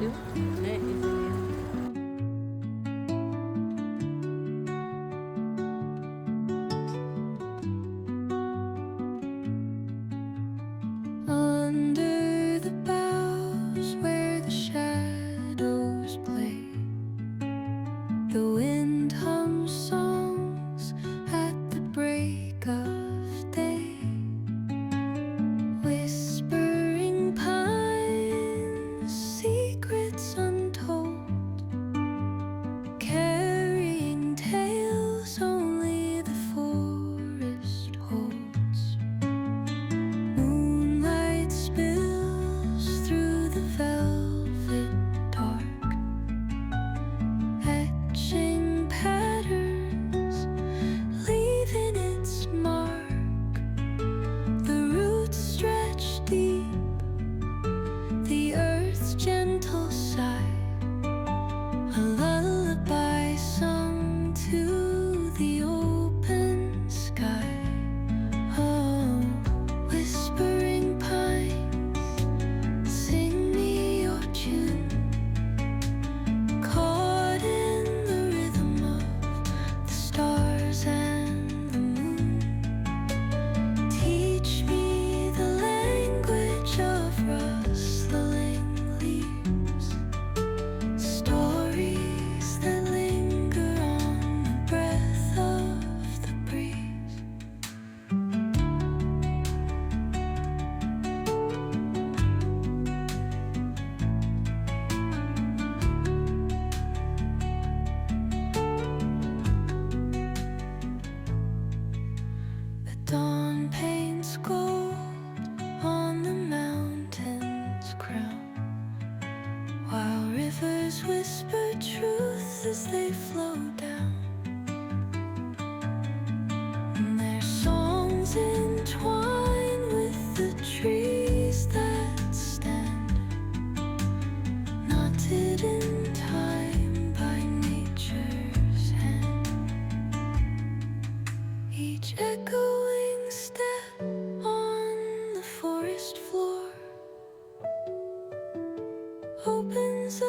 audio? Is it? Under the boughs where the shadows play, the wind hums songs at the break of day. Whispering pines, secrets untold, carrying tales only the forest holds. Moonlight spills through the velvet dark, etching patterns, leaving its mark. The roots stretch deep, the earth's gentle sigh, a lullaby sung to the open sky. Oh, whispering pines, sing me your tune, caught in the rhythm of the stars and the moon. Teach me the language of rustling leaves, stories that linger on the breath of the breeze. The dawn paints gold on the mountain's crown, while rivers whisper truth as they flow down. And their songs entwine with the trees that stand, knotted in time by nature's hand. Each echoing step on the forest floor opens a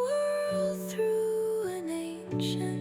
world through an ancient